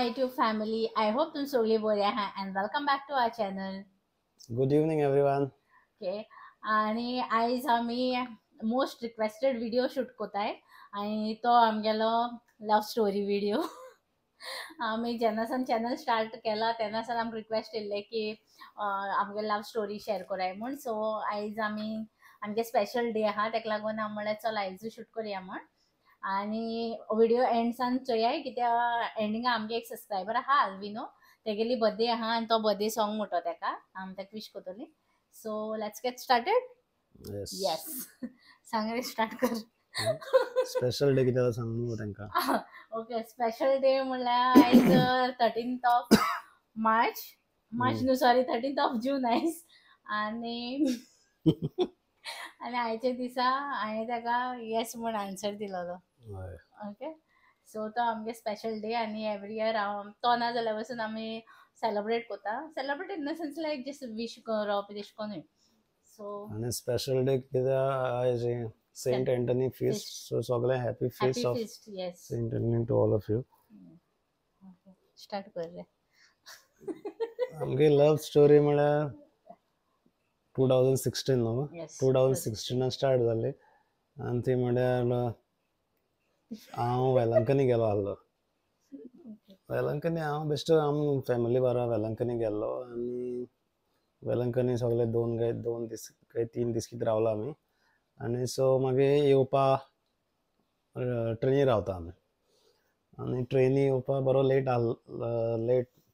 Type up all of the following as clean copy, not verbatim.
YouTube family. I hope तुम सगळी बरी आहा and welcome back to our channel. Good evening, everyone. Okay. आणि आयज आम्ही मोस्ट रिक्वेस्टेड व्हिडिओ शूट कोताय आणि तो आमगेलो लव स्टोरी व्हिडिओ. आम्ही जेन्नासान चॅनल स्टार्ट केला तेन्नासान आमकां रिक्वेस्ट येयल्ले की आमगे लव स्टोरी शेअर कोराय म्हूण. सो आयज आमी आमगे स्पेशल डे आहा तेका लागून हांव म्हणलें चल आयज शूट करुया म्हूण. आणि व्हिडिओ एंडसान चोयाय कित्याक एंडिंगा आमगे एक सबस्क्रायबर आहा अल्विनो, तेगेली बर्थडे आहा आणि तो बर्थडे सॉंग म्हणतो तेका आमी तेका विश कोतली. So let's get started. Yes. Yes सांग रे, स्टार्ट कर. Special day कितें सांग न्हू तेंका. ओके, स्पेशल डे म्हणल्यार आयज 13th ऑफ मार्च न्हू सॉरी 13th ऑफ जून आयज. आणि आणि आयच्या दिसा हांवें तेका येस म्हूण आन्सर दिलोलो. हय. ओके, सो तो आमगे स्पेशल डे आणि एवरी इयर तो ना जाल्यार पासून आमी सेलिब्रेट कोता. Celebrate in the sense like just wish करप तेश कोन्नूय. सो आनी स्पेशल डे कित्याक आयज सेंट एंटनी फीस्ट, सो सगळे happy happy feast of feast. Yes, saint Antony to all of you. Start कर रे. आमगे लव स्टोरी म्हळ्यार 2016 न्हू. Yes, 2016 स्टार्ट जाली आनी ती म्हळ्यार हांव वेलंकनी गेलो आहलो. वेलंकनी हांव बेश्टो आमी फॅमिली बारा वेलंकनी गेल्लो आनी वेलंकनी सगळे 2 दीस काय 3 दीस कितें रावलो आमी. आनी सो मागीर येवपा ट्रेनी रावता आमी आनी ट्रेनी येवपा बरो लेट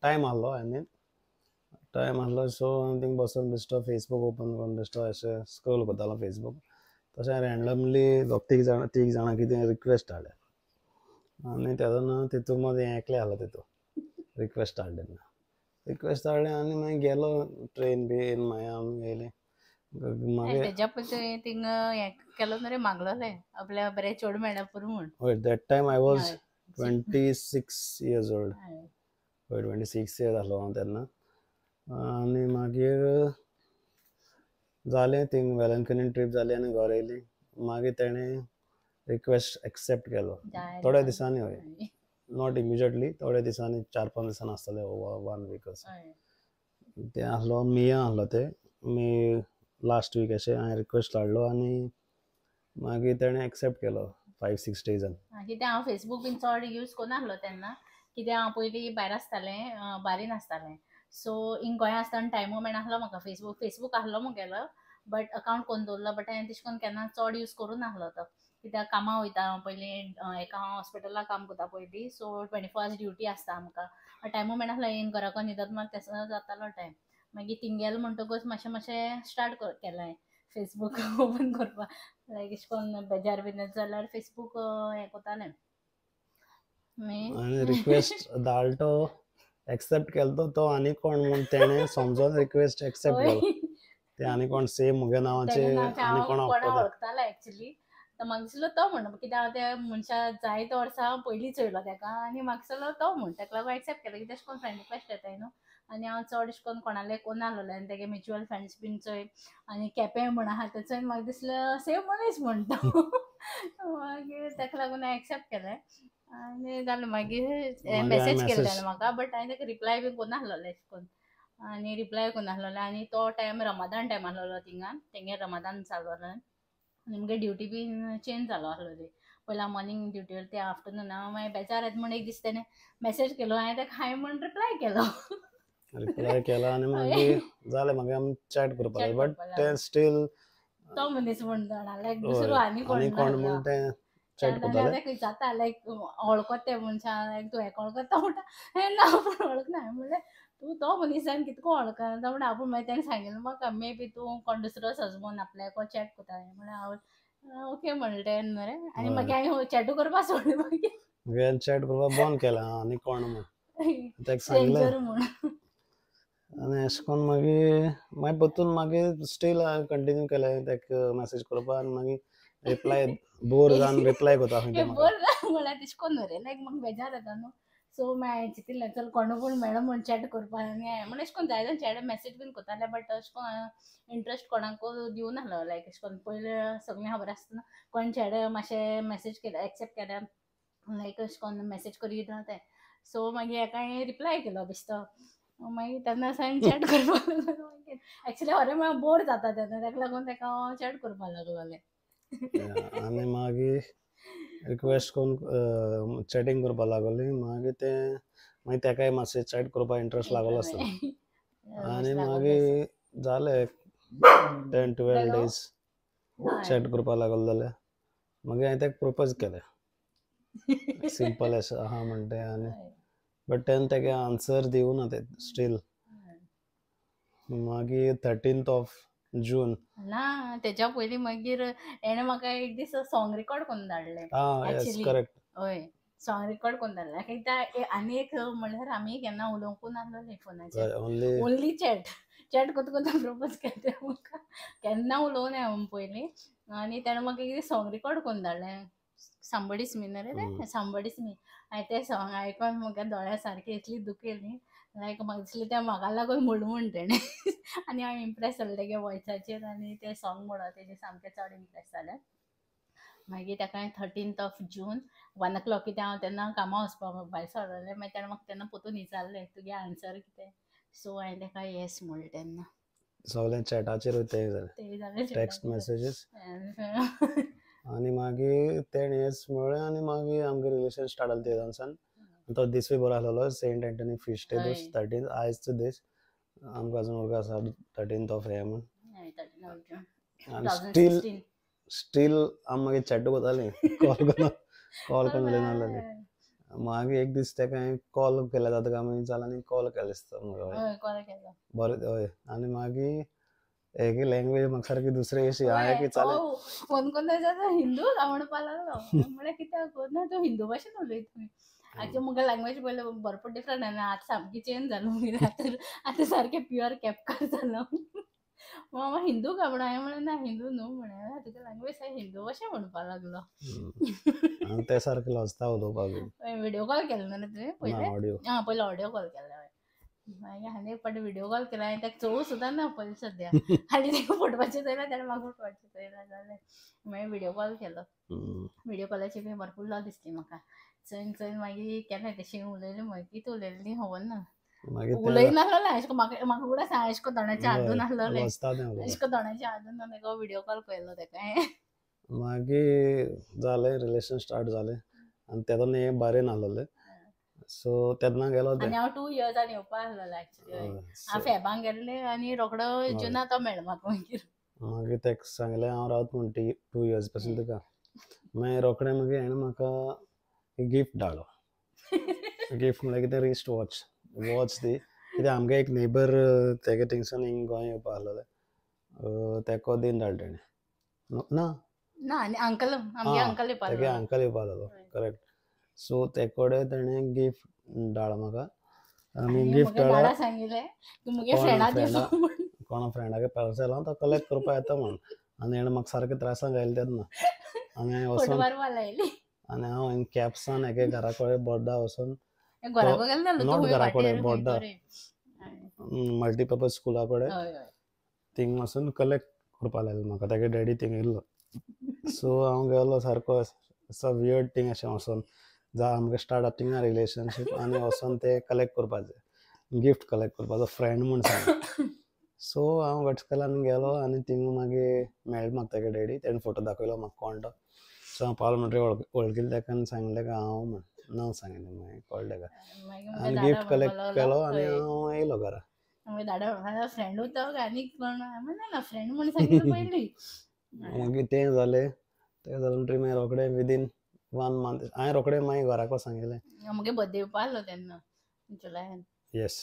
टायम आहलो. आनी टायम आहलो सो थिंग बसून बेश्टो फेसबूक ओपन करून बेश्टो अशें स्क्रोल करतालो फेसबूक. तशें रँडमली तीग जाणां कितें रिक्वेस्ट हाडल्या आनी तेदोना तितू मदीं एकलें आहलो तितू रिक्वेस्ट हाडले आनी मागीर गेलो ट्रेन बीन मागीर आमी गेले. मागीर तेज्या पयलीं थिंग हें केलो न्हू रे, मागलोले आपल्या बरें चेडूं मेळ्ळा पुरो म्हूण. हय, दॅट टायम आय वॉज हय. 26 years old. हय. हय, 26 years आहलो हांव तेन्ना. आनी मागीर जालें थिंग वेलंकनी ट्रीप जाली आनी घरा येयली. मागीर तेणें रिक्वेस्ट एक्सेप्ट केलो थोड्या दिसांनी. हय, नॉट इमिजिएटली, थोड्या दिसांनी 4-5 दिसांनी आसतले, 1 week असो. हय. तें आहलो मेया आहलो ते मे लास्ट वीक अशें हांवें रिक्वेस्ट धाडलो आनी मागीर तेणें एक्सेप्ट केलो 5-6 days. कित्याक हांव फेसबूक बीन चड यूज कोनासलो तेन्ना, कित्याक हांव पयलीं भायर आसतालें, बारीन आसतालें. सो हिंग गोंया आसतना टायमू मेळनासलो म्हाका. फेसबूक आहलो म्हगेलो बट अकावंट कोन्न दवरलो. बट हांवें तेश कोन्न केन्ना चड यूज करूं नासलो तो, कित्याक कामां वयता पयलीं एका हांव हॉस्पिटलाक काम करता पयलीं. सो 24 hours ड्युटी आसता आमकां, टायमू मेळनासलो येवन घरा कोन्न न्हिदत मात तेसो जातालो टायम. मागीर थिंग गेलो म्हणटकूच मातशें स्टार्ट केलें हांवें फेसबूक ओपन करपाक. लायक अशें कोन्न बेजार बीन येता जाल्यार फेसबूक हें कोतालें. आनी रिक्वेस्ट धाडलो तो एक्सेप्ट केलो तो आनी कोण म्हूण तेणें समजोन रिक्वेस्ट एक्सेप्ट केलो. ते आनी कोण सेम म्हगे नांवाचे आनी कोण कोणा वळखतालो एक्चुली. तर म्हाका दिसलो तो म्हण, कित्याक हांव त्या मनशा जायते वर्सां पयलीं चोयलो तेका आनी म्हाका दिसलो तो म्हण. तेका लागून एक्सेप्ट केलो कित्याक अशें कोन्न फ्रेंड रिक्वेस्ट येताय न्हू. आनी हांव चड अशें कोन्न कोणालें कोनासलोलें आनी तेगे म्युच्युअल फ्रेंड्स बीन चोय आनी केपें म्हण आहा तें चोयन म्हाका दिसलें सेम मनीस म्हण तो. मागीर तेका लागून हांवें एक्सेप्ट केलें आनी जालें. मागीर मेसेज केलें ताणें म्हाका, बट हांवें तेका रिप्लाय बीन कोनासलोलें अशें कोन्न. आनी रिप्लाय कोनासलोलें आनी तो टायम रमादान टायम आहलोलो थिंगां, तेंगे रमादान चालू आहलो आनी मुगे ड्युटी बीन चेंज जालो आहलोली. पयलीं हांव मॉर्निंग ड्युटीर ते आफ्टरनून. मागीर बेजार येता म्हूण एक दीस तेणें मेसेज केलो, हांवें तेका हाय म्हूण रिप्लाय केलो. आनी मागीर जालें मागीर आमी चॅट करपाक लागले. बट तें स्टील तो मनीस म्हूण जाणा, लायक दुसरो आनी कोण म्हूण तें चॅट करतालें. जाता लायक वळखता त्या मनशा, लायक तूं हेका वळखता म्हणटा. हांवें ना पूण वळखना. हांवें म्हणलें तूं तो मनीस जावन कितको वळखना तो म्हणटा. आपूण मागीर तेणें सांगिल्लें म्हाका मे बी तूं कोण दुसरो म्हूण आपल्या कोण चॅट कोता. म्हणल्यार हांव ओके म्हणलें तेन्ना मरे. आनी मागीर हांवें चॅटू करपा सोडलें. मागीर चॅट करपाक बंद केलें आनी कोण म्हूण तेका स्ट्रेंजर सांगलें. म्हूण. आनी अशें कोन्न मागीर परतून मागीर स्टील हांवें कंटिन्यू केलें तेका मेसेज करपाक. आनी मागीर रिप्लाय बोर जावन रिप्लाय कोता खंय ते म्हाका. बोर म्हळ्यार तेश कोन्न न्हू रे, लायक म्हाका बेजार येता न्हू. सो मागीर हांवें चिंतिल्लें चल कोणू पूण मेळ्ळो म्हूण चॅट करपा. आनी म्हण अशें कोन्न जाय जाल्यार चॅट मेसेज बीन कोतालें, बट अशें कोन्न इंट्रस्ट कोणाकूय दिवनासलो. लायक अशें कोन्न पयलीं सगळीं खबर आसतना कोण चॅट मातशें मेसेज केलें एक्सेप्ट केलें लायक अशें कोन्न मेसेज करीत तें. सो मागीर हेका हांवें रिप्लाय केलो बेश्टो. मागीर तेन्ना सावन चॅट करपाक लागलो. एक्चुअली खरें म्हळ्यार बोर जाता तेन्ना, ताका लागून ताका हांव चॅट करपाक लागलोलें. आनी मागीर रिक्वेस्ट करून चॅटिंग करपाक लागली. मागीर तेकाय मातशें चॅट करपाक इंट्रस्ट लागलो आसतलो. आनी मागीर जालें 10-12 days चॅट करपाक लागलो जाल्यार मागीर हांवें तेका प्रपोज केलें. सिंपल अशें आहा म्हणटें. आनी बट तेन्ना तेगे आन्सर दिवना ते स्टील. मागीर 13th of June ना तेच्या पयलीं मागीर हेणें म्हाका एक दीस सॉंग रेकॉर्ड करून धाडलें. Yes Actually. करेक्ट. हय सॉंग रेकॉर्ड करून धाडलें. कित्याक आनी एक म्हणल्यार आमी केन्ना उलोवंकू नासलोलीं फोनाचेर. ओन्ली चॅट कोत्ता कोत्ता प्रपोज केलें म्हाका. केन्ना उलोवं ना हांवें पयलीं. आनी तेणें म्हाका एक दीस सॉंग रेकॉर्ड करून धाडलें. सांबडीस मी न्हू रे तें, सांबडीस मी. हांवें तें सॉंग आयकोन म्हाका दोळ्या सारकी इतली दूख येयली. लायक म्हाका दिसलें तें म्हाका लागून म्हूण तेणें. आनी हांव इम्प्रेस जालें तेगे वॉयसाचेर आनी तें सॉंग म्हणून तेजेर सामकें चड इम्प्रेस जालें. मागीर ताका हांवें 13th of June 1 o'clock कित्याक हांव तेन्ना कामां वचपाक भायर सरलेलें. मागीर तेणें म्हाका तेन्ना पोतून विचारलें तुगे आन्सर कितें. सो हांवें ताका येस म्हणलें तेन्ना. सगळें चॅटाचेर ते जालें टेक्स्ट मेसेजीस. आनी मागीर तेणें येस म्हणलें आनी मागीर आमगे रिलेशन स्टार्ट जालें ते दिसान. तो दीसय बरो आसलेलो, सेंट एंटनी फिस्ट डे दीस 13th आयजचो दीस. आमकां अजून वळख आसा 13th of हे म्हूण. आनी स्टील आमी मागीर चॅट कोतालीं, कॉल करून उलयनासलेलीं. मागीर एक दीस तेका हांवें कॉल केलें जाता काय म्हणून विचारलें आनी कॉल केलें दिसता म्हाका. बरें हय. आनी मागीर हेगी लँग्वेज म्हाका सारकी दुसरी अशी हांवें की चालें फोन करून जाता हिंदू म्हणपाक लागलो. म्हळ्यार कित्याक ना तूं हिंदू भाशेन उलयता. एक्चुअली म्हाका लँग्वेज पयलें भरपूर डिफरंट आनी आतां सामकी चेंज जालो. मागीर आतां सारकें प्युअर केपकार जालो. मामा हिंदू काय म्हणून हांवें म्हणलें ना हिंदू न्हू म्हणे. तुगे लँग्वेज हिंदू भाशेन म्हणपाक लागलो. आनी ते सारकें लजता उलोवपाक. व्हिडिओ कॉल केलो न्हू तुवें पयलें. ऑडियो. पयलें ऑडियो कॉल केलो. मागीर हांवें एक फावटी व्हिडिओ कॉल केलो. हांवें ताका चवूं सुद्दां ना पयलीं सद्या. आनी ताका फोटवाचेर चोयना ताणें म्हाका फोटवाचेर चोयना जालें. मागीर व्हिडिओ कॉल केलो. व्हिडिओ कॉलाची बी भरपूर लाव दिसली म्हाका. चोयन मागीर केलें तशें उलयलें. मागीर कितें उलयलें खबर ना. उलयनासलें अशें करून म्हाका उगडास अशें करून दोण्याचेर हाडून आसलेलें. अशें करून दोण्याचेर हाडून ताका व्हिडिओ कॉल केलो ताका. मागीर जालें रिलेशन स्टार्ट जालें आनी तेदोन हें बरें नासलेलें. सो तेन्ना गेलो आनी हांव 2 years येवपाक आसलेलें एक्चुअली. हांव फेबांक गेल्लें आनी रोखडो जुनांत तो मेळ्ळो म्हाका मागीर. मागीर तेका सांगलें हांव रावता म्हूण 2 years पासून तुका. मागीर रोखडें मागीर हांवें म्हाका गिफ्ट धाडलो. गिफ्ट म्हळ्यार कितें रिस्ट वॉच दी. कित्याक आमगे एक नेबर तेगे थिंगसान हिंग गोंय येवपा आसलेलें. तेको दीन धाडलें ताणें. ना आनी अंकल आमगे अंकल येवपा तेगे अंकल येवपा आसलेलो. करेक्ट. सो तेकोडे ताणें गिफ्ट धाडलो म्हाका. आनी गिफ्ट धाडला सांगिल्लें मुगे फ्रेंडा दिवचो म्हूण. कोणा फ्रेंडागे पार्सल तो कलेक्ट करपा येता म्हूण. आनी हेणें म्हाका सारकें त्रासांक घायलें तेन्ना. आनी हांवें वचोन आनी हांव कॅप्सान हेगे घरा कडेन बोड्डा वचोन नॉट घरा कडेन बोड्डा मल्टीपर्पज स्कुला कडेन थिंग वचून कलेक्ट करपा लायलो म्हाका. तेगे डॅडी थिंग येयल्लो. सो हांव गेलो सारको असो वियर्ड थिंग अशें वचोन जावं आमगे स्टार्ट जाता थिंगा रिलेशनशीप आनी वचोन ते कलेक्ट करपाचें गिफ्ट कलेक्ट करपाचो फ्रेंड म्हूण सांग. सो हांव गटकलान गेलो आनी थिंग मागीर मेळ्ळें म्हाका तेगे डॅडी. तेणें फोटो दाखयलो म्हाका कोण तो. सो हांव पावलो म्हणटरी वळखिलो तेका आनी सांगलें तेका हांव म्हूण नांव सांगलें. मागीर कळ्ळें तेका आनी गिफ्ट कलेक्ट केलो आनी हांव येयलो घरा. फ्रेंड तो आनी ना फ्रेंड म्हूण सांगिल्लें पयलीं. मागीर तें जालें म्हणटरी मागीर रोखडें विदीन 1 month हांवें रोखडें मागीर घराको सांगिल्लें. म्हगे बर्थडे येवपा आसलो तेन्ना जुलायान. येस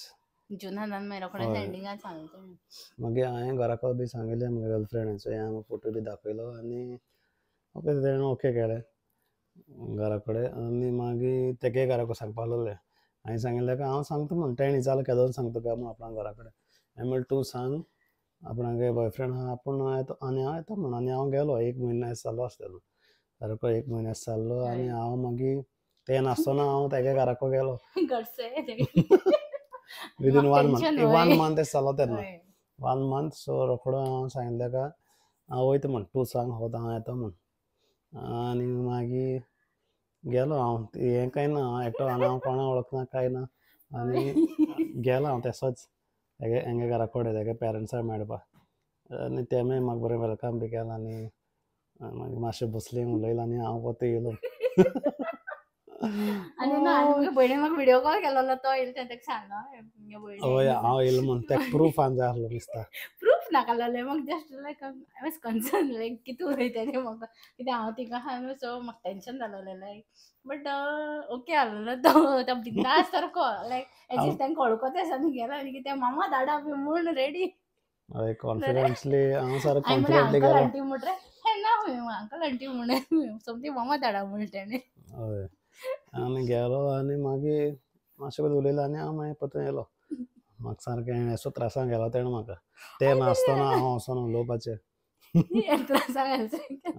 जुनान मागीर रोखडें एंडिंगान सांगलें. मागीर हांवें घराको बी सांगिल्लें म्हगे गर्लफ्रेंडाचो हांवें फोटो बी दाखयलो आनी ओके तेणें ओके केलें घरा कडेन. आनी मागीर तेगे घराको सांगपा लागलें. हांवें सांगिल्लें तेका हांव सांगता म्हूण. तेणें विचारलें केदोन सांगता काय म्हूण आपणा घरा कडेन. हांवें म्हणलें तूं सांग आपणागे बॉयफ्रेंड आहा आपूण येता आनी हांव येता म्हूण. आनी हांव गेलो 1 म्हयनो जालो आसतलो. सारको 1 म्हयनो जाल्लो आनी हांव मागीर तें नासतना हांव तेगे घराको गेलो. विदीन 1 month जालो तेन्ना 1 month. सो रोखडो हांव सांगिल्लें तेका हांव वयता म्हूण. तूं सांग हांव येता म्हूण. आनी मागीर गेलो हांव हें काय ना हांव एकटो आनी हांव कोणा वळखना काय ना आनी गेलो हांव तेसोच हेंगे घरा कडेन तेगे पेरंट्साक मेळपाक आनी तेमी म्हाका बरें वेलकम बी केलें आनी मागीर मातशें बसलीं उलयलें आनी हांव परत येयलो. आणि ना आणि मग भयणीन म्हाका व्हिडिओ कॉल केलोलो तो येयलो तेन्ना ताका सांगलो म्हगे हय भयणी हांव येयलो म्हूण तेका प्रूफ जाय आसलो दिसता. प्रूफ नाका जालें म्हाका just like I was concern like कितें उलयता तें म्हाका कित्याक हांव थिंगा आहा न्हू सो म्हाका टेन्शन जालोलें लायक बट ओके आसलोलो तो बिंदास सारको लायक एज हांव इफ तांकां वळखोत आसा आनी गेलो आनी कितें मामा धाडा बी म्हूण रेडी हय कॉन्फिडेंटली हांव सारको हांवें म्हळें कॉन्फिडेंटली अंकल गेलो. आंटी म्हूण रे हे ना अंकल आंटी म्हूण समथींग मामा धाडा म्हूण तेणें हय आनी गेलो आनी मागीर मातशें पयलीं उलयलें आनी हांव मागीर परतून येयलो. म्हाका सारकें एसो त्रासान गेलो तेणें म्हाका ते नासतना हांव वचोन उलोवपाचें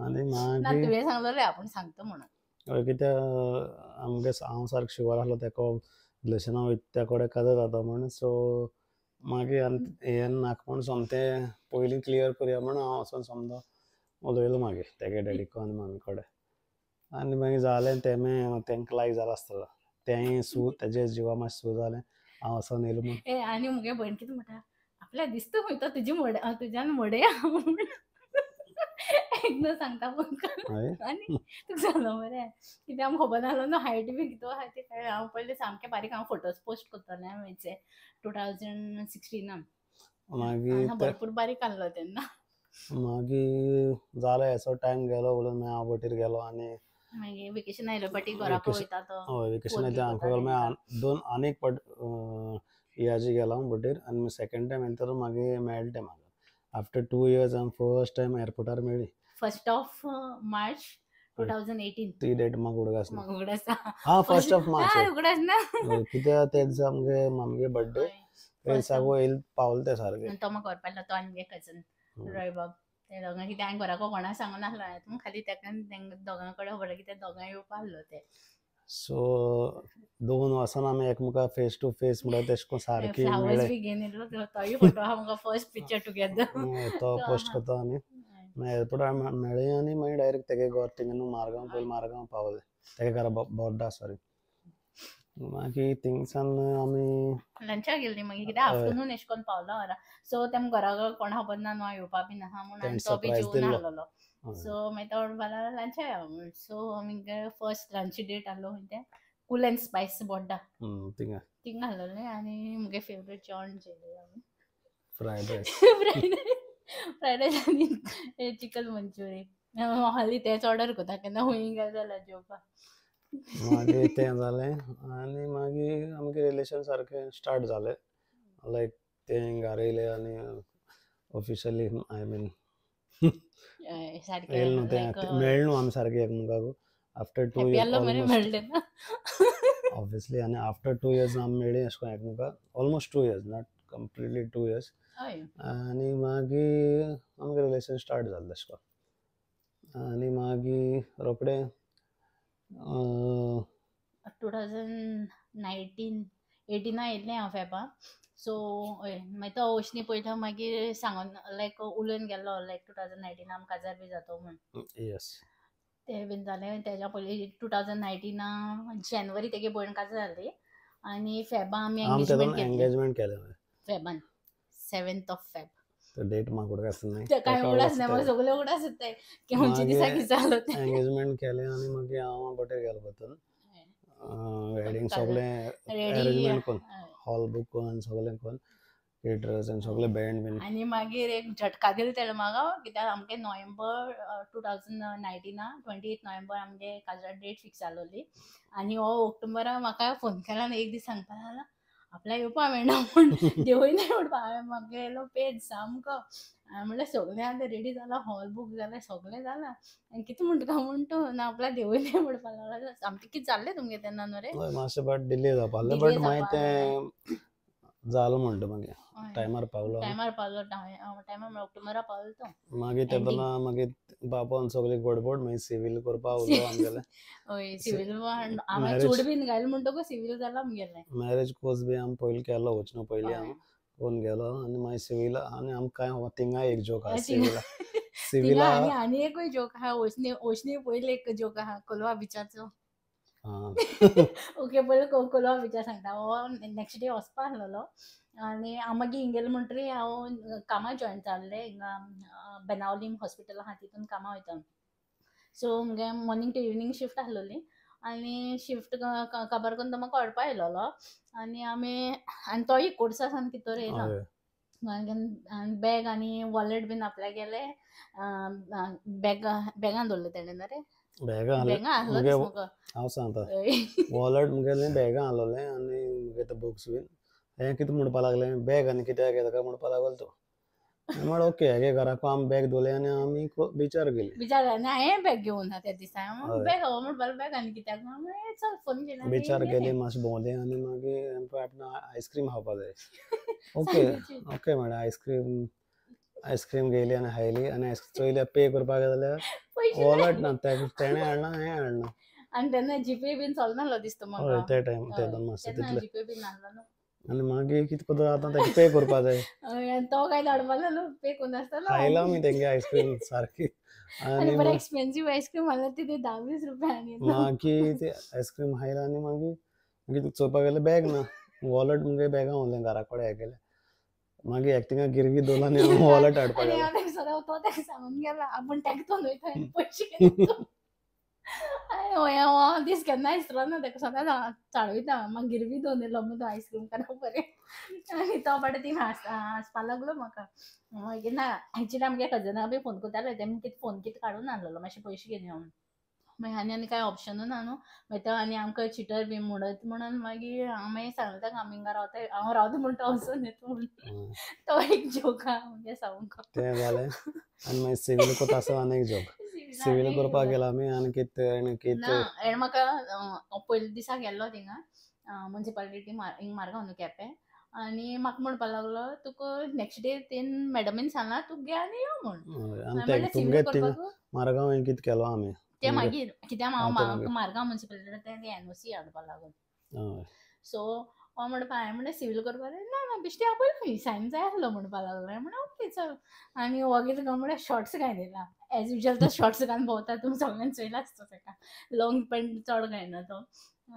आनी ना मागीर तुवें सांगलोलें आपूण सांगता म्हणून हय कित्याक हांव सारको शुवर आसलो तेको रिलेशना वयता त्या कडेन काजर जाता म्हूण सो मागीर आनी हें नाका म्हूण सोमतें पयलीं क्लियर करया म्हूण हांव वचोन समलो उलयलो मागीर तेगे डॅडीको आनी मम्मी कडेन आनी मागीर जालें तेंकां लायक जालें आसतलो तेंय तेजे जिवा मातशें सू जालें हांव वचोन येयलो म्हूण ए आनी मुगे भयण कितें म्हणटा आपल्या दिसता खंय तो तुज्यान मडया म्हूण एकदां सांगता म्हाका हय आनी तुका सांगलो मरे कित्याक आमकां खबर नासलो न्हू हायट बी कितू आहा ती कळ्ळें हांव पयलीं सामकें बारीक हांव फोटोज पोस्ट करतालें हांवें 2016 मागीर हांव ते भरपूर बारीक आहलो तेन्ना मागीर जालें असो टायम गेलो उलोवन मागीर हांव बोटीर गेलो आनी मागीर वेकेशन आयलो पाटी घराको वयता तो हय वेकेशन फोन येता घेवन हांव कोतालें गेलो तांकां मागीर दोन आनीक पट इयाजी गेलो हांव बोटीर आनी सेकेंड टायम येतलो मागीर मेळ्ळें तें म्हाका आफ्टर 2 years हांव फर्स्ट टायम एअरपोर्टार मेळ्ळी 1st of March 2018 ती डेट म्हाका उगडास ना म्हाका उगडास ना हां 1st of March उगडास ना हय कित्याक ते दिसा आमगे मम्मीगे बर्थडे ते दिसा येयले पावले ते सारके आनी तो म्हाका व्हरपा तो आनी मुगे कजन रॉयबाब ते दोगां कित्याक हांवें घराको कोणा सांगो नासलो हांवें खाली ताका आनी तेंका दोगां कडेन खबर कित्याक दोगांय येवपा आसलो ते सो 2 वर्सान आमी एकमेका फेस टू फेस म्हणल्यार तेश कोन्न सारकी फ्लावर्स मेळ्ळे बी घेवन येयलो तोय फोटो आहा म्हाका फर्स्ट पिक्चर टुगेदर तो पोस्ट करता आमी मागीर एअरपोर्टार मेळ्ळी आनी मागीर डायरेक्ट तेगे घर थिंगां मारगांव पयलीं मारगांव पावले तेगे घरा बोड्डा सॉरी मागीर थिंगसान आमी लंचाक गेल्ली मागीर कित्याक आफ्टरनून एश कोन्न पावलो घरा सो तेम घरा कोणा खबर ना न्हू हांव येवपा बी नाहा म्हूण आनी तो बी जेवून आहलोलो सो मागीर तो म्हणपाक लागलो लंचा या म्हूण सो आमी फर्स्ट लंच डेट आहलो खंय तें कूल एंड स्पायस बोड्डा थिंगा आहलोलें आनी मुगे फेवरेट जेवण जेयलें आमी फ्रायड रायस फ्रायड रायस आनी चिकन मंचुरियन हालीं तेच ऑर्डर कोता केन्ना खूंय गेले जाल्यार जेवपाक मागीर तें जालें आनी मागीर आमगे रिलेशन सारकें स्टार्ट जालें लायक तें घरा येयले आनी ऑफिशियली आय मीन येयले न्हू तें मेळ्ळे न्हू आमी सारके एकमेकाक आफ्टर 2 years ऑलमोस्ट ऑब्वियसली आनी आफ्टर 2 years आमी मेळ्ळी अशें कोन्न एकमेकाक almost 2 years not completely 2 years आनी मागीर आमगे रिलेशन स्टार्ट जालें तशें कोन्न आनी मागीर रोखडें 2019 18 येयल्लें हांव फेबा सो हय मागीर तो वचनी पयलो मागीर सांगोन लायक उलोवन गेलो लायक 2019 आमी काजार बी जातो म्हूण येस तें बीन जालें तेज्या पयलीं 2019 जानेवारी तेगे भयण काजार जाली आनी फेबा आमी एंगेजमेंट केलें फेबान 7th of Feb तो डेट म्हाका उगडास ना ते कांय उगडास ना म्हाका सगळें उगडास येताय की खंयच्या दिसा कितें जालो तें एंगेजमेंट केलें आनी मागीर हांव बोटेर गेलो परतून वेडिंग सगळें अरेंजमेंट कोन्न हॉल बूक कोन्न सगळें कोन्न केटरर्स आनी सगळें बँड बीन आनी मागीर एक झटका दिलो तेणें म्हाका कित्याक आमगे नोव्हेंबर 2019 28 नोव्हेंबर आमगे काजार डेट फिक्स जालोली आनी हो ऑक्टोबरा म्हाका फोन केला आनी एक दीस सांगपा लागलो आपल्या येवपा मेळना म्हूण देवूय ना म्हणपा हांवें म्हाका येयलो पेज सामको हांवें म्हणलें सगळें आतां रेडी जालां हॉल बूक जालें सगळें जालां आनी कितें म्हणटा काय म्हण तूं ना आपल्या देवूय ना म्हणपा लागलो सामकें कितें जाल्लें तुमगे तेन्ना न्हू रे मातशें बट डिले जावपा आहलें बट मागीर तें जालो म्हणटा मागीर टायमार पावलो टायमार ऑक्टोबरा पावलो तो मागीर तेदोना मागीर बापोन सगळी गडबड मागीर सिवील करपा उरलो आमगेलें हय सिवील हांवें चूड बीन घायल म्हणटकूच सिवील जालां आमगेलें मॅरेज कोर्स बी आमी पयलीं केलो वचना पयलीं हांव कोण गेलो आनी मागीर सिवील आनी आमकां कांय थिंगा एक जोक आहा सिवीला आनी एकूय जोक आहा वचनी पयलीं एक जोक आहा कोलवा बिचाचो ओके पयलीं कोलो विचार सांगता हो नेक्स्ट डे वचपा आसलेलो आनी हांव मागीर हिंगा गेलें म्हणटरी हांव कामां जॉयन जाल्लें हिंगा बेनावलीम हॉस्पिटल आहा तितून कामां वयता सो मुगे मॉर्निंग टू इवनिंग शिफ्ट आसलेली आनी शिफ्ट खबर करून तो म्हाका व्हरपा येयलोलो आनी आनी तोय कोर्सा सान भितर येयला बॅग आनी वॉलेट बीन आपल्याक गेले बॅगान दवरले तेणें ना रे बॅगां आहलो दिसता म्हाका हांव सांगता वॉलेट मुगेलें बॅगां आहलोलें आनी मुगे ते बुक्स बीन हें कितें म्हणपा लागलें बॅग आनी कित्याक येता काय म्हणपा लागलो तो म्हण ओके हेगे घराको आमी बॅग दवरलें आनी आमी बिचार गेली बिचार आनी हांवें बॅग घेवन ना त्या दिसा बॅग हो म्हणपाक बॅग आनी कित्याक चल फोन केला बिचार गेली मातशें भोंवली आनी मागीर आमकां आयस्क्रीम खावपा जाय ओके ओके म्हळ्यार आयस्क्रीम घेयली आनी खायली आनी चोयल्या पे करपाक जाल्यार वॉलेट ना तेणें हाडना हांवें हाडना आनी तेन्ना जीपे बीन चलनाहलो दिसता म्हाका ते टायम तेन्ना मातशें तितलें जीपे बीन नाहलो न्हू आनी मागीर कितें करता आतां तेका पे करपा जाय तो काय धाडपा न्हू पे करून आसतलो खायला आमी तेंगे आयस्क्रीम सारकी आनी बरें एक्सपेन्सीव आयस्क्रीम आहलो ती 10-20 रुपयांनी मागीर ते आयस्क्रीम खायला आनी मागीर चोवपाक गेल्यार बॅग ना वॉलेट मुगे बॅगां उरलें घरा कडेन हें केलें मागीर एकटिंगा गिरवी दवरला आनी वॉलेट हाडपाक आनी गेलो हांव तेका सदां तो तेका सांगून गेला आपूण तेका तो न्हयता पयशे दीस केन्ना इसरना तेका सदां चाळयता म्हाका गिरवी दोन येयलो तो आयस्क्रीम करा बरें आनी तो बाटा ती हांसपा लागलो म्हाका मागीर ना एक्चुली आमगे कजनाक बी फोन करताले तेमी कितें फोन कितें काडून हाडलेलो मातशें पयशे घेवन यो मागीर आनी कांय ऑप्शनू ना न्हू मागीर तो आनी आमकां चिटर बी म्हणत म्हणून मागीर हांव मागीर सांगलें ताका आमी हिंगा रावता हांव रावता म्हूण तो वचून येता म्हूण तो एक जोक आहा म्हणजे सामको तें जालें आनी मागीर सिवील कोता आसतना आनी एक जोक सिवील करपाक गेलो आमी आनी कितें ना हेणें म्हाका पयले दिसा गेल्लो थिंगा मुन्सिपालिटी हिंग मारगांव न्हू केपें आनी म्हाका म्हणपा लागलो तुका नेक्स्ट डे तेन मॅडमीन सांगला तूं गे आनी यो म्हूण तुमगे मारगांव कितें केलो आमी ते मागीर कित्याक हांव मारगांव मुन्सिपालिटी तें एनओसी हाडपा लागून सो हो म्हणपा हांवें म्हणलें सिवील करपा ना ना बेश्टी हांव पयलीं सायन जाय आसलो म्हणपा लागलो हांवें म्हणलें ओके चल आनी हो कितें काय म्हणल्यार शॉर्ट्स घायलेला एज युजल तो शॉर्ट्स घालून भोंवता तुमी सगळ्यांनी चोयला आसता ताका लाँग पॅन्ट चड घायना तो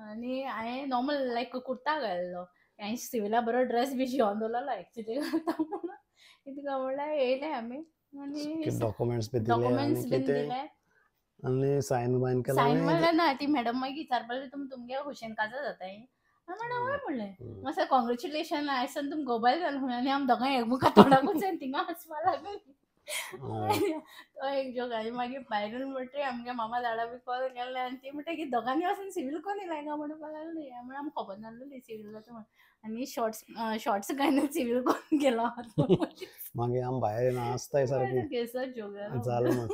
आनी हांवें नॉर्मल लायक कुर्ता घाल्लो हांवें सिविला बरो ड्रेस बी शिंवोन दवरलेलो एक्चुली म्हणून कितें काय म्हणल्यार येयले आमी आनी डॉक्युमेंट्स बीन दिले आनी सायन वायन केलें सायन म्हणल्यार ना ती मॅडम मागीर विचारपा लागली तुमगे हुशेन काजा जाताय म्हणलें हय म्हणलें मातशें कॉंग्रेच्युलेशन आयसान तुम गोबायल घाल म्हणून आनी आमी दोगांय एकमुखा तोंडाकूच थिंगा हांसपा लागली तो एक जोक आनी मागीर भायर म्हणटरी आमगे मामा झाडा बी कॉल केल्ले आनी ती म्हणटा की दोगांनी वचून सिवील कोण येयलाय काय म्हणपा लागली म्हणून आमकां खबर नासलेली सिवील जाता म्हण आनी शॉर्ट्स घालून सिवील कोण गेलो मागीर आमी भायर नाचताय सारकी जालें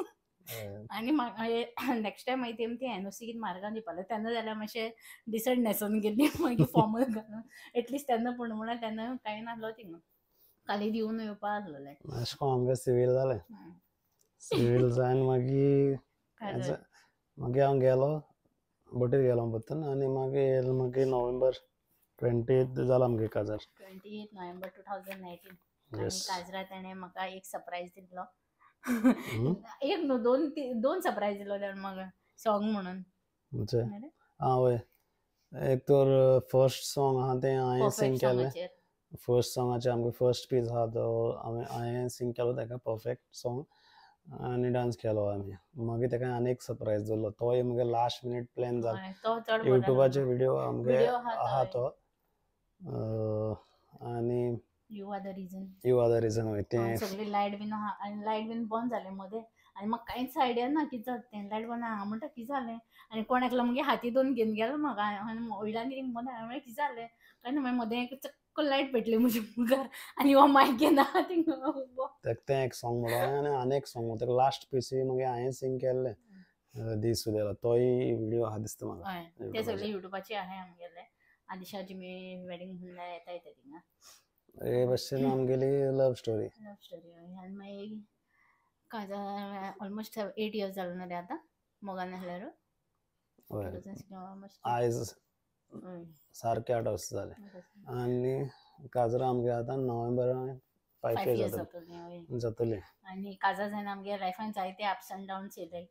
आनी नेक्स्ट टायम मागीर तेमी ती एनओसी कितें मार्गान दिवपाले तेन्ना जाल्यार मातशें डिसंट न्हेसोन गेली मागीर फॉर्मल घालून एटलिस्ट तेन्ना पूण म्हणल्यार तेन्ना कांय नासलो थिंगा खाली दिवन येवपा आसलेलें अशें करून आमगे सिवील जालें सिवील जावन मागीर हांव गेलो बोटीर गेलो भितर आनी मागीर नोव्हेंबर 28 जालो आमगे काजार 28 नोव्हेंबर 2019 आनी काजरा तेणें म्हाका एक सरप्रायज दिल्लो एक न्हू दोन सरप्रायज दिलो तेणें म्हाका सॉंग म्हणून वय एक तर फर्स्ट सॉंग आहा तें हांवें सिंग केलें फर्स्ट सॉंगाचें आमगे फर्स्ट पीस आहा तो हांवें सिंग केलो तेका परफेक्ट सॉंग आनी डान्स केलो आमी मागीर तेका आनी एक सरप्रायज दवरलो तोय मुगे लास्ट मिनीट प्लॅन जालो युट्यूबाचेर व्हिडिओ आमगे आहा तो आनी यू आर द रिजन वय तें सगळी लायट बीन आहा आनी लायट बीन बंद जालें मदें आनी म्हाका कांयच आयडिया ना कितें जाता तें लायट बंद हांव म्हणटा कितें जालें आनी कोण एकलो मागीर हाती दोन घेवन गेलो म्हाका आनी वयल्यान कितें बंद हांवें म्हणलें कितें जालें काय ना मागीर मदें चक्क लायट पेटली म्हज्या मुखार आनी हो मायक घेना थिंगा तें एक सॉंग म्हणलो आनी एक सॉंग तेका लास्ट पीस मागीर हांवें सिंग केल्लें दीस उदेलो तोय व्हिडिओ आहा दिसता म्हाका हय ते सगळे युट्यूबाचेर आहाय आमगेले आदिशाची वेडिंग म्हणल्यार येता थिंगा हे भशेन आमगेली लव स्टोरी आनी मागीर काजार ऑलमोस्ट 8 इयर्स जालो ना रे आतां मोगान आसल्यार आयज सारके 8 वर्स जाले आनी काजरा आमगे आतां नोव्हेंबरान 5 इयर्स जातली आनी काजार जावन आमगे लायफान जायते अप्स एंड डाउन्स येयले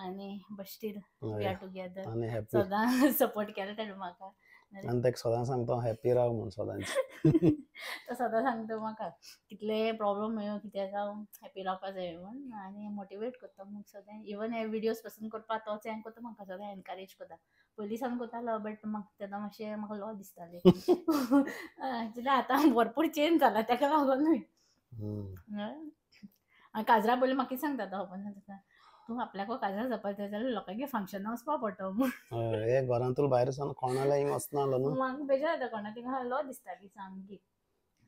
आणि बट स्टील वी हय आर टुगेदर आनी हॅपी सदां सपोर्ट केला ताणें म्हाका आनी ताका सदां सांगता हॅपी राव म्हूण सदांच तो सदां सांगता म्हाका कितले प्रॉब्लम येवं कितें जावं हॅपी रावपा जाय म्हूण आनी मोटिवेट करता म्हाका सदां इवन हे विडियोज पासून करपा तोच हें करता म्हाका सदां एनकरेज करता पयलीं सावन करतालो बट म्हाका तेन्ना मातशें म्हाका लॉ दिसतालें एक्चुली आतां भरपूर चेंज जाला ताका लागूनूय काजरा पयलीं म्हाका सांगता तो खबर तूं आपल्याको काजरा जावपाचें जाल्यार लोकांगे फंक्शनां वचपा पडटा म्हूण हे घरांतून भायर सावन कोणाल्या हिंग वचनाहलो न्हू म्हाका बेजार येता कोणा थिंगा लॉ दिसताली सामकी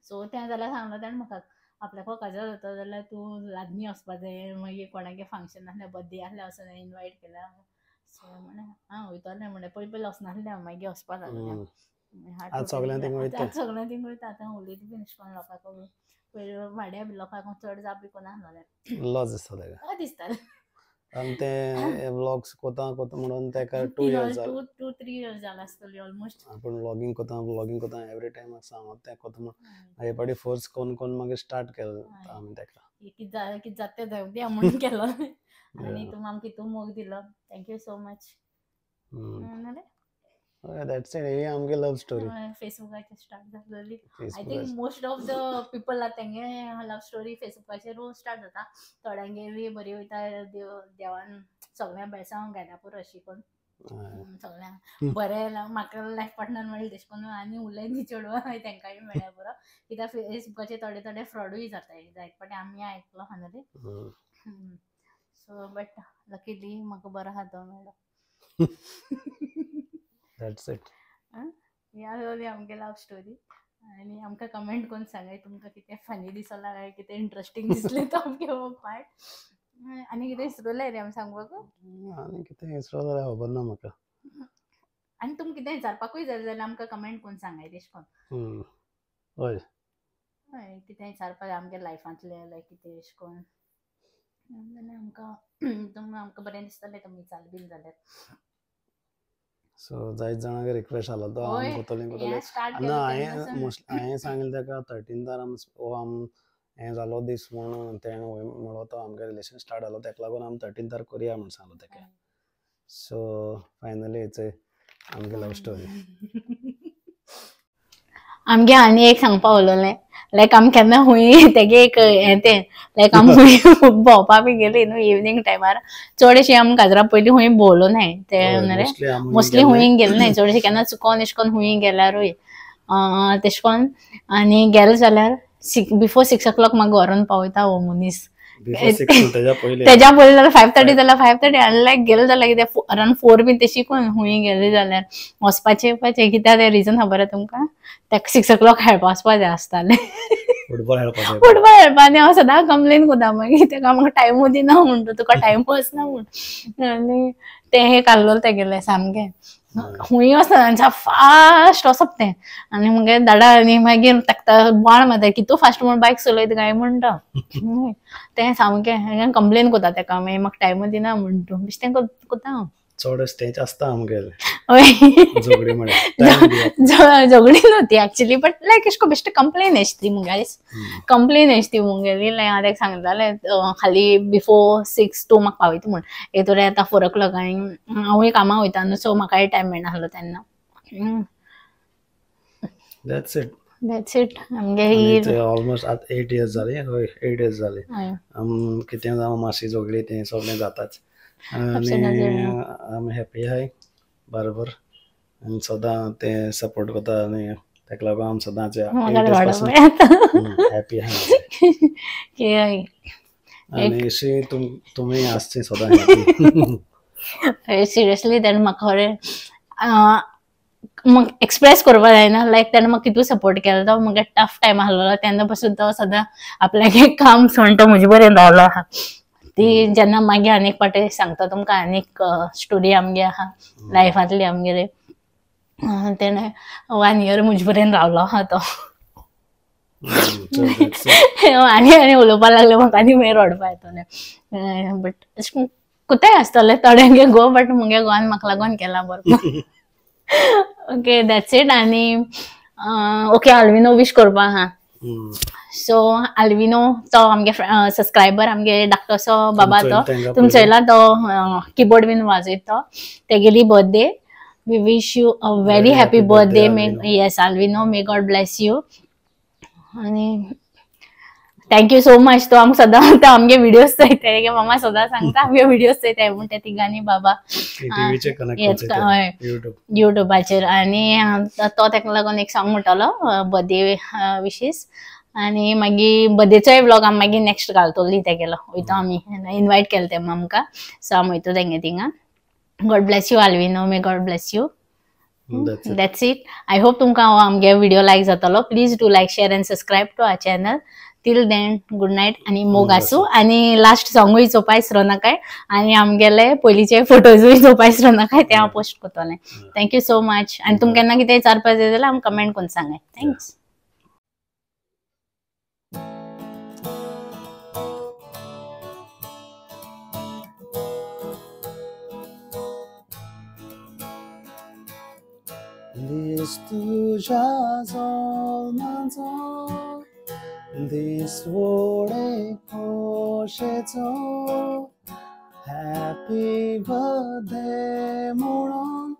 सो तें जाल्यार सांगलो ताणें म्हाका आपल्याको काजरा जाता जाल्यार तूं लागीं वचपा जाय मागीर कोणागे फंक्शन आसल्यार बर्थडे आसल्यार वचून इनवायट केल्या सो म्हणे हांव वयतलें म्हणलें पयलीं वचनासलें हांव मागीर वचपा लागलें आज सगळ्यां थिंग वयता सगळ्यां थिंग वयता आतां उलयता बी अशें करून लोकांक पयलीं वाड्या बी लोकांक चड जाप बी कोणासलें लॉस दिसता ताका दिसतालें आनी ते व्लॉग्स कोता म्हणून ताका 2 इयर्स जाले 2-3 इयर्स जाला आसतली ऑलमोस्ट आपण व्लॉगिंग कोता एवरी टायम सांगत ते कोता म्हणून हे पाटी फोर्स कोन्न मागीर स्टार्ट केलें आमी ताका कितें जाता तें जावं दिया म्हणून केलो आनी तुमी आमकां हितून मोग दिलो thank you so much that's it ही आमगे लव स्टोरी फेसबुकाचेर स्टार्ट जातली I think most of the people are तेंगे लव स्टोरी फेसबुकाचेर स्टार्ट जाता थोड्यांगे बी बरी वयता देवान सगळ्या बेळसांव घायला पुरो अशी करून सगळ्यांक बरें म्हाका लायफ पार्टनर मेळ्ळें तेश कोन्न आनी उलयनी चेडवां तेंकांय मेळ्ळ्या पुरो कित्याक फेसबुकाचेर थोडे थोडे फ्रॉडूय जाताय जायत पाटी आमी आयकलो हा न्हू रे सो बट लकीली म्हाका बरो आहा तो मेळ्ळो दॅट्स इट ह्या जाली आमगे लव स्टोरी आनी आमकां कमेंट करून सांगाय तुमकां कितें फनी दिसला काय कितें इंट्रस्टींग दिसलें तो आमगे हो पार्ट आनी कितें इसरोलें रे आमी सांगपाक आनी कितें इसरो जाल्यार खबर ना म्हाका आनी तुमकां कितें विचारपाकूय जाय जाल्यार आमकां कमेंट करून सांगाय तेश कोन्न हय हय कितें विचारपाक आमगे लायफांतलें लायक कितें अशें करून जाल्यार आमकां तुमकां आमकां बरें दिसतलें तुमी विचार बीन जाल्यार सो जायत जाणांक रिक्वेस्ट आलो तो होय, आमी कोतोली हें start आनी केलें हांवें तेन्नासून. मोस्टली हांवें सांगलें ताका 13th आम हें जालो दीस म्हूण तेणें म्हणलो तो आमगे रिलेशन स्टार्ट जालो ताका लागून आमी 13th करया म्हूण सांगलो ताका सो फायनली इट्स आमगे लव स्टोरी आमगे आनी एक सांगपा उलोवलें लायक आमी केन्ना खूंय तेगे एक हें तें लायक आमी खूंय भोंवपा बी गेली न्हू इवनिंग टायमार चडशें आमी काजरा पयलीं खूंय भोंवलो न्हय तें रे मोस्टली खूंय गेले न्हय चडशें केन्ना चुकोन अशें करून खूंय गेल्यारूय तेश कोन्न आनी गेले जाल्यार बिफोर 6 o'clock म्हाका व्हरून पावयता हो मनीस तेज्या पयलीं जाल्यार 5:30 जाल्यार 5:30 आनी लायक गेले जाल्यार कितें अरावंड 4 बीन तेशी कोन्न खूंय गेले जाल्यार वचपाचें येवपाचें कित्याक तें रिजन खबर आहा तुमकां ताका 6 o'clock खेळपा वचपा जाय आसतालें फुटबॉल खेळपा आनी हांव सदां कंप्लेन करता मागीर ताका म्हाका टायमूय दिना म्हणटा तुका टायम वचना म्हूण आनी तें हे काडलेलें तेगेलें सामकें खूंय वचना फास्ट वचप तें आनी मुगे दाडा आनी मागीर ताका बाळ मारता कितू फास्ट म्हूण बायक चलयता काय म्हणटा तें सामकें कंप्लेन करता ताका मागीर म्हाका टायमूय दिना म्हणटा बेश्टें करता हांव चड स्टेज आसता आमगेले हय झगडी म्हळ्यार झगडी नव्हती एक्चुअली बट लायक एशको बेश्टे कंप्लेन एश ती मुगेलीच कंप्लेन एश ती मुगेली लायक हांव ताका सांगतालें खाली बिफोर 6 to म्हाका पावयता म्हूण एक तर आतां 4 o'clock आनी हांवूय कामाक वयता न्हू सो म्हाकाय टायम मेळनासलो तेन्ना दॅट्स इट आमगे ऑलमोस्ट आतां 8 years जाली हय 8 years जाली कितें जावं मातशी झगडी तें सगळें जाताच आनी आमी हॅपी आहाय बरोबर आनी सदां तें सपोर्ट करता आनी ताका लागून आमी सदांच हॅपी आहाय आनी अशी तुमी आसची सदां हॅपी सिरियसली तेणें म्हाका खरें म्हाका एक्सप्रेस करपा जायना लायक तेणें म्हाका कितू सपोर्ट केलो तो म्हाका टफ टायम आसलो तेन्ना पासून तो सदां आपल्याक एक काम सोडून तो म्हजे बरें रावलो आहा ती जेन्ना मागीर आनीक पाटी सांगता तुमकां आनीक स्टोरी आमगे आहा लायफांतली आमगेली तेणें 1 year म्हजे बरें रावलो आहा तो आनी उलोवपा लागलें म्हाका आनी मागीर रडपा येतलें बट अशें करून कुताय आसतलें थोड्यांगे गो बट मुगे गोवान म्हाका लागून केला बरोबर ओके दॅट्स इट आनी ओके हालविनो विश करपा आहा सो अल्विनो तो आमगे सबस्क्रायबर आमगे धाकटोसो बाबा तो तांकां तुमचो येयला तो कीबोर्ड बीन वाजयता तेगेली birthday. We wish you a very Very happy happy birthday, birthday. May Alvino. Yes Alvino, may God bless you. आणि थँक्यू सो मच. तो आमकां सदां तो आमगे व्हिडिओज चोयता मामा सदां सांगता आमगे व्हिडिओज चोयताय म्हूण ते तिगांनी बाबा टीव्हीचे कनेक्ट येस करचे YouTube. युट्यूबाचेर. आनी तो ताका लागून एक सॉंग म्हणटालो बर्थडे विशीस. आनी मागीर बर्थडेचोय व्लॉग आमी मागीर नेक्स्ट घालतली तेगेलो वयता आमी इनवायट केलें तें आमकां. सो आमी वयता तेंगे थिंगा. God bless you Alvino, may God bless you. That's it. That's it. I hope तुमकां आमगे व्हिडिओ लायक जातलो. Please do like, share and subscribe to our channel. Till then good night आनी मोग आसूं. आनी लास्ट सॉंगूय चोवपा विसरो नाकाय आनी आमगेले पयलींचे फोटोजूय चोवपा विसरो नाकाय ते हांव पोस्ट करतलें. Thank you so much. आनी तुमकां केन्ना कितें विचारपा जाय जाल्यार आमकां कमेंट करून सांगाय. थँक्स. This तुझ्या जल्माचो दीस व्हडे खोशेचो हॅपी बर्थडे म्हणून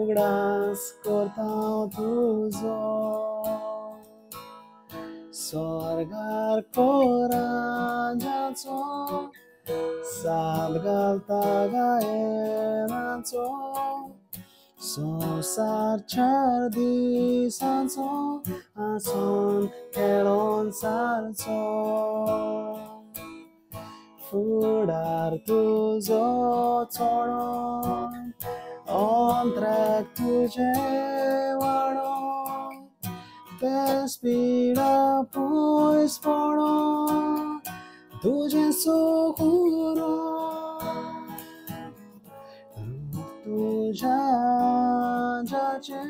उगडास करता तुजो स्वर्गार कोरांजाचो साद घालता गायनाचो संसार 4 दिसांचो आसोन खेळोन सारचो फुडार तुजो चोडोन अंतराक तुजे वाडोन बेस्पिडा पयस पडोन तुजें सूख उरोन तुझ्या जाचे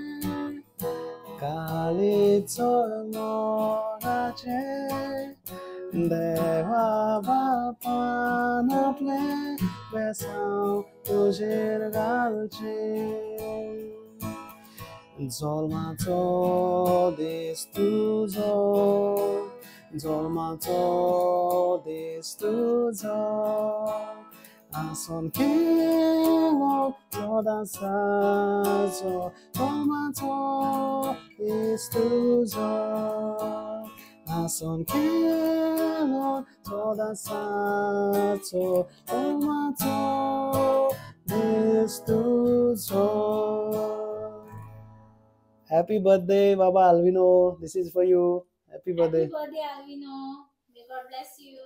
काळीचो मोगाचे देवा बापान आपले बेसांव तुजेर घालचे जल्माचो दीस तुजो जल्माचो दीस तुजो आसोन केलो todasazo tomato is tuzo ason kelo todasazo tomato is tuzo. Happy birthday Baba Alvino, this is for you. Happy birthday. Happy birthday Alvino. May God bless you.